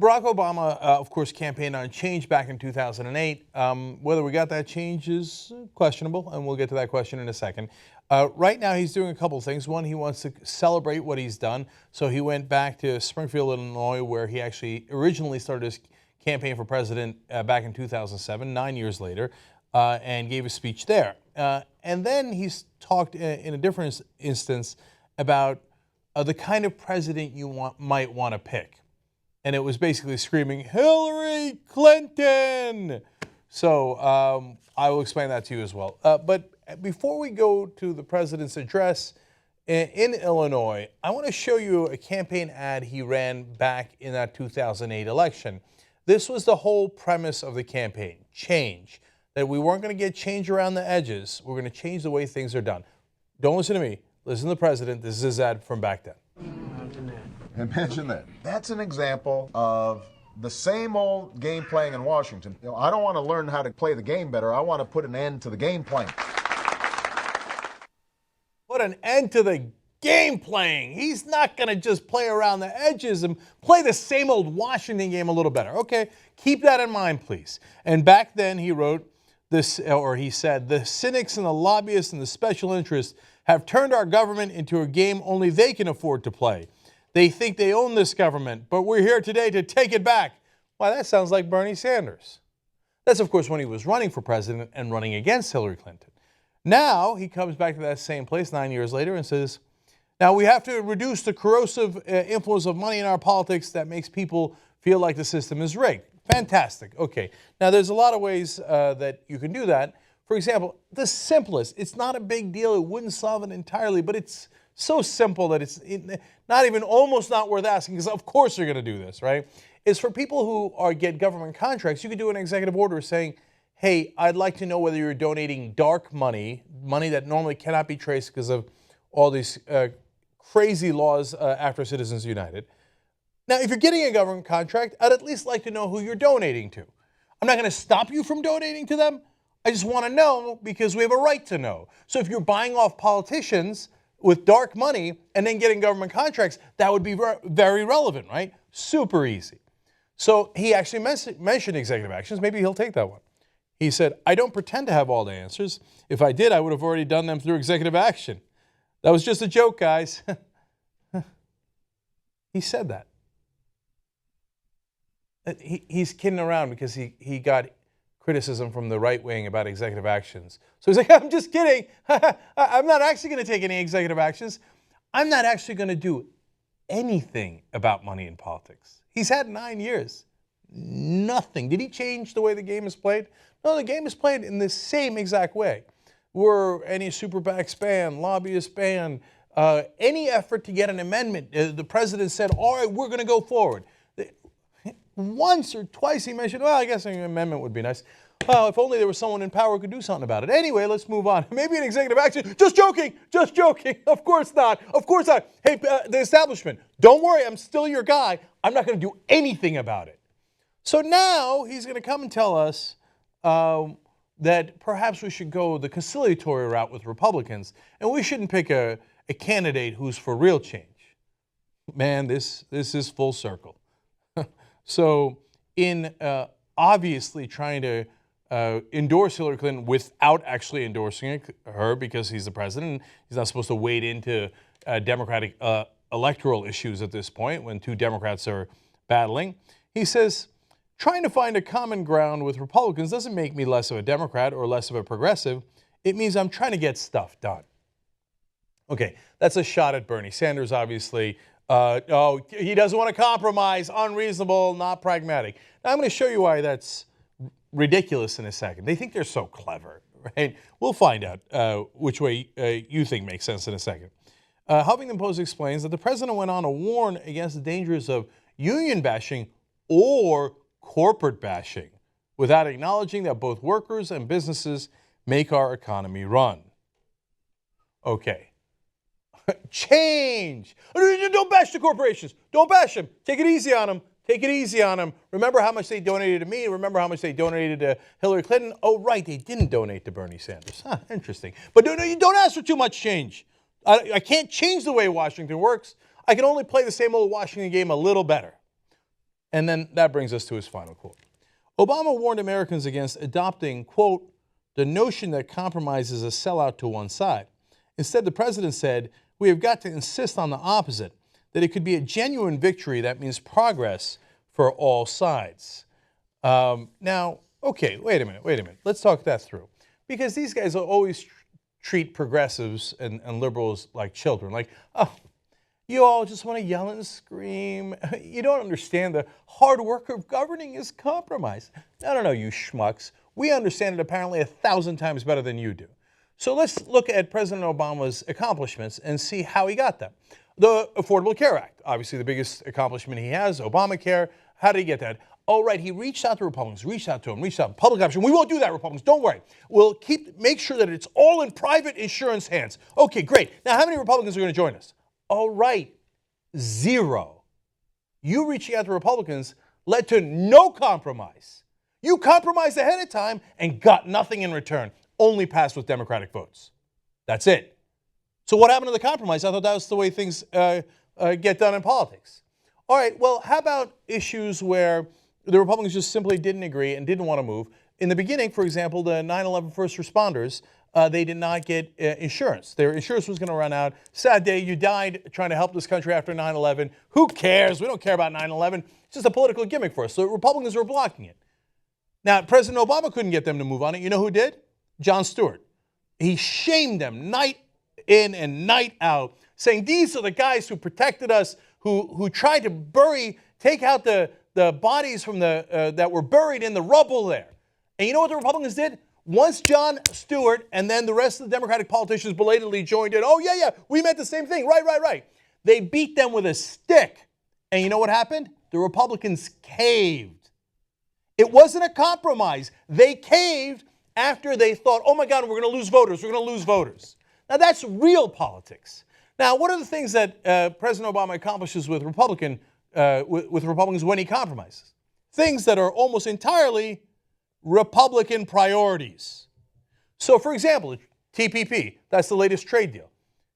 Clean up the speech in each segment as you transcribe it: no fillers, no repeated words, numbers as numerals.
Barack Obama, of course, campaigned on change back in 2008. Whether we got that change is questionable, and we'll get to that question in a second. Right now, he's doing a couple of things. One, he wants to celebrate what he's done. So he went back to Springfield, Illinois, where he actually originally started his campaign for president back in 2007, 9 years later, and gave a speech there. And then he's talked in a different instance about the kind of president you might want to pick. And it was basically screaming, Hillary Clinton! So I will explain that to you as well. But before we go to the president's address in Illinois, I want to show you a campaign ad he ran back in that 2008 election. This was the whole premise of the campaign, change. That we weren't going to get change around the edges. We're going to change the way things are done. Don't listen to me. Listen to the president. This is his ad from back then. Imagine that. That's an example of the same old game playing in Washington. You know, I don't want to learn how to play the game better. I want to put an end to the game playing. Put an end to the game playing. He's not going to just play around the edges and play the same old Washington game a little better. Okay, keep that in mind, please. And back then he wrote this, or he said, the cynics and the lobbyists and the special interests have turned our government into a game only they can afford to play. They think they own this government, but we're here today to take it back. Why, that sounds like Bernie Sanders. That's, of course, when he was running for president and running against Hillary Clinton. Now he comes back to that same place 9 years later and says, now we have to reduce the corrosive influence of money in our politics that makes people feel like the system is rigged. Fantastic. Okay. Now there's a lot of ways that you can do that. For example, the simplest, it's not a big deal. It wouldn't solve it entirely, but it's so simple that it's not even almost not worth asking, because of course you're going to do this, right? Is for people who get government contracts, you could do an executive order saying, hey, I'd like to know whether you're donating dark money, money that normally cannot be traced because of all these crazy laws after Citizens United. Now, if you're getting a government contract, I'd at least like to know who you're donating to. I'm not going to stop you from donating to them. I just want to know because we have a right to know. So if you're buying off politicians with dark money and then getting government contracts, that would be very relevant, right? Super easy. So he actually mentioned executive actions. Maybe he'll take that one. He said, I don't pretend to have all the answers. If I did, I would have already done them through executive action. That was just a joke, guys. He said that. He's kidding around because he got criticism from the right wing about executive actions. So he's like, I'm just kidding. I'm not actually going to take any executive actions. I'm not actually going to do anything about money in politics. He's had 9 years. Nothing. Did he change the way the game is played? No, the game is played in the same exact way. Were any super PACs banned, lobbyists banned, any effort to get an amendment, the president said, all right, we're going to go forward. Once or twice he mentioned, well, I guess an amendment would be nice. Well, if only there was someone in power who could do something about it. Anyway, let's move on. Maybe an executive action. Just joking. Just joking. Of course not. Of course not. Hey, the establishment, don't worry. I'm still your guy. I'm not going to do anything about it. So now he's going to come and tell us that perhaps we should go the conciliatory route with Republicans, and we shouldn't pick a candidate who's for real change. Man, this is full circle. So in obviously trying to endorse Hillary Clinton without actually endorsing her because he's the president, he's not supposed to wade into Democratic electoral issues at this point when two Democrats are battling. He says, trying to find a common ground with Republicans doesn't make me less of a Democrat or less of a progressive. It means I'm trying to get stuff done. Okay, that's a shot at Bernie Sanders, obviously. Oh, he doesn't want to compromise, unreasonable, not pragmatic. Now, I'm going to show you why that's ridiculous in a second. They think they're so clever, right? We'll find out which way you think makes sense in a second. Huffington Post explains that the president went on to warn against the dangers of union bashing or corporate bashing without acknowledging that both workers and businesses make our economy run. Okay. Change. Don't bash the corporations. Don't bash them. Take it easy on them. Take it easy on them. Remember how much they donated to me. Remember how much they donated to Hillary Clinton. Oh, right, they didn't donate to Bernie Sanders. Huh, interesting. But you don't ask for too much change. I can't change the way Washington works. I can only play the same old Washington game a little better. And then that brings us to his final quote. Obama warned Americans against adopting, quote, the notion that compromise is a sellout to one side. Instead, the president said, we have got to insist on the opposite, that it could be a genuine victory that means progress for all sides. Now, okay, wait a minute. Let's talk that through. Because these guys will always treat progressives and liberals like children. Like, oh, you all just want to yell and scream. You don't understand the hard work of governing is compromise. No, you schmucks. We understand it apparently 1,000 times better than you do. So let's look at President Obama's accomplishments and see how he got them. The Affordable Care Act, obviously the biggest accomplishment he has, Obamacare. How did he get that? Oh, right, he reached out to Republicans, reached out to public option. We won't do that, Republicans, don't worry. We'll make sure that it's all in private insurance hands. Okay, great. Now, how many Republicans are going to join us? All right, 0. You reaching out to Republicans led to no compromise. You compromised ahead of time and got nothing in return. Only passed with Democratic votes. That's it. So what happened to the compromise? I thought that was the way things get done in politics. All right, well, how about issues where the Republicans just simply didn't agree and didn't want to move? In the beginning, for example, the 9/11 first responders, they did not get insurance. Their insurance was going to run out. Sad day, you died trying to help this country after 9/11. Who cares? We don't care about 9/11. It's just a political gimmick for us. So Republicans were blocking it. Now, President Obama couldn't get them to move on it. You know who did? John Stewart. He shamed them night in and night out, saying these are the guys who protected us, who tried to take out the bodies from that were buried in the rubble there. And you know what the Republicans did? Once John Stewart and then the rest of the Democratic politicians belatedly joined in, oh, yeah, we meant the same thing. Right. They beat them with a stick. And you know what happened? The Republicans caved. It wasn't a compromise. They caved after they thought, oh, my God, we're going to lose voters. Now, that's real politics. Now, what are the things that President Obama accomplishes with Republicans when he compromises? Things that are almost entirely Republican priorities. So, for example, TPP, that's the latest trade deal.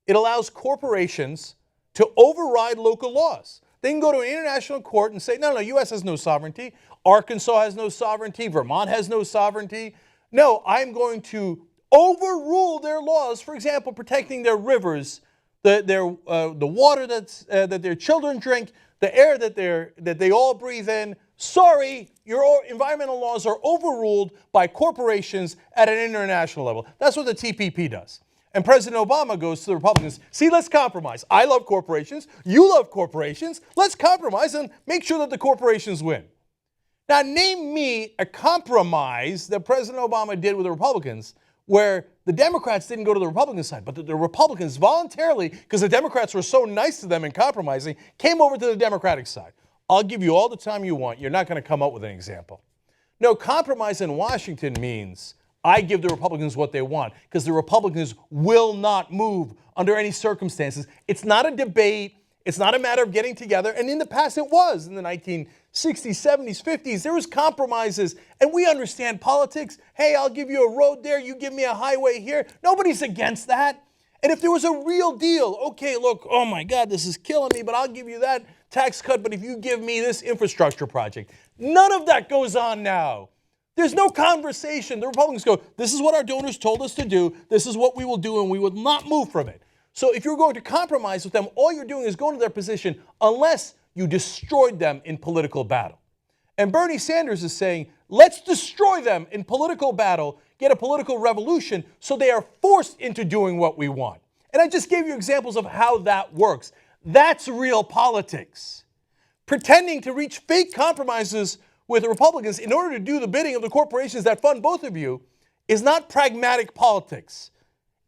It allows corporations to override local laws. They can go to an international court and say, no, U.S. has no sovereignty. Arkansas has no sovereignty. Vermont has no sovereignty. No, I'm going to overrule their laws, for example, protecting their rivers, the water that their children drink, the air that they all breathe in. Sorry, your environmental laws are overruled by corporations at an international level. That's what the TPP does. And President Obama goes to the Republicans, see, let's compromise. I love corporations. You love corporations. Let's compromise and make sure that the corporations win. Now, name me a compromise that President Obama did with the Republicans where the Democrats didn't go to the Republican side, but the Republicans voluntarily, because the Democrats were so nice to them in compromising, came over to the Democratic side. I'll give you all the time you want. You're not going to come up with an example. No, compromise in Washington means I give the Republicans what they want, because the Republicans will not move under any circumstances. It's not a debate. It's not a matter of getting together. And in the past, it was. In the 1960s, 70s, 50s, there was compromises. And we understand politics. Hey, I'll give you a road there. You give me a highway here. Nobody's against that. And if there was a real deal, okay, look, oh my God, this is killing me, but I'll give you that tax cut. But if you give me this infrastructure project, none of that goes on now. There's no conversation. The Republicans go, this is what our donors told us to do. This is what we will do, and we will not move from it. So if you're going to compromise with them, all you're doing is going to their position unless you destroyed them in political battle. And Bernie Sanders is saying, let's destroy them in political battle, get a political revolution so they are forced into doing what we want. And I just gave you examples of how that works. That's real politics. Pretending to reach fake compromises with the Republicans in order to do the bidding of the corporations that fund both of you is not pragmatic politics.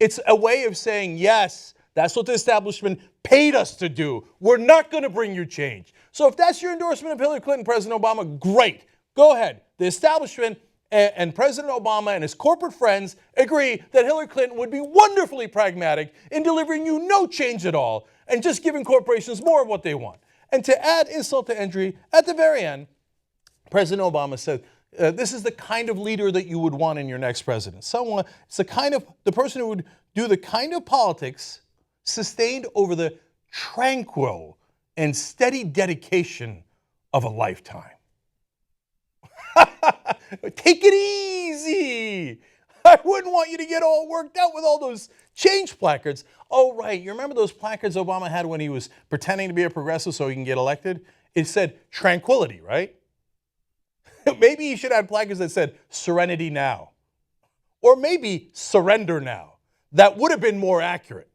It's a way of saying, yes, that's what the establishment paid us to do. We're not going to bring you change. So if that's your endorsement of Hillary Clinton, President Obama, great. Go ahead. The establishment and President Obama and his corporate friends agree that Hillary Clinton would be wonderfully pragmatic in delivering you no change at all and just giving corporations more of what they want. And to add insult to injury, at the very end, President Obama said, this is the kind of leader that you would want in your next president. It's the person who would do the kind of politics sustained over the tranquil and steady dedication of a lifetime. Take it easy. I wouldn't want you to get all worked out with all those change placards. Oh, right. You remember those placards Obama had when he was pretending to be a progressive so he can get elected? It said tranquility, right? Maybe he should have placards that said serenity now. Or maybe surrender now. That would have been more accurate.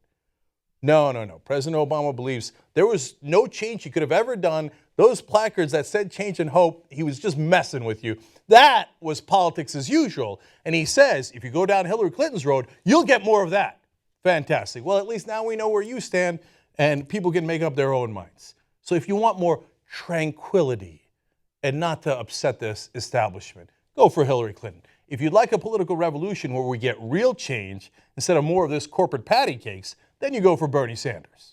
No. President Obama believes there was no change he could have ever done. Those placards that said change and hope, he was just messing with you. That was politics as usual. And he says, if you go down Hillary Clinton's road, you'll get more of that. Fantastic. Well, at least now we know where you stand and people can make up their own minds. So if you want more tranquility and not to upset this establishment, go for Hillary Clinton. If you'd like a political revolution where we get real change instead of more of this corporate patty cakes, then you go for Bernie Sanders.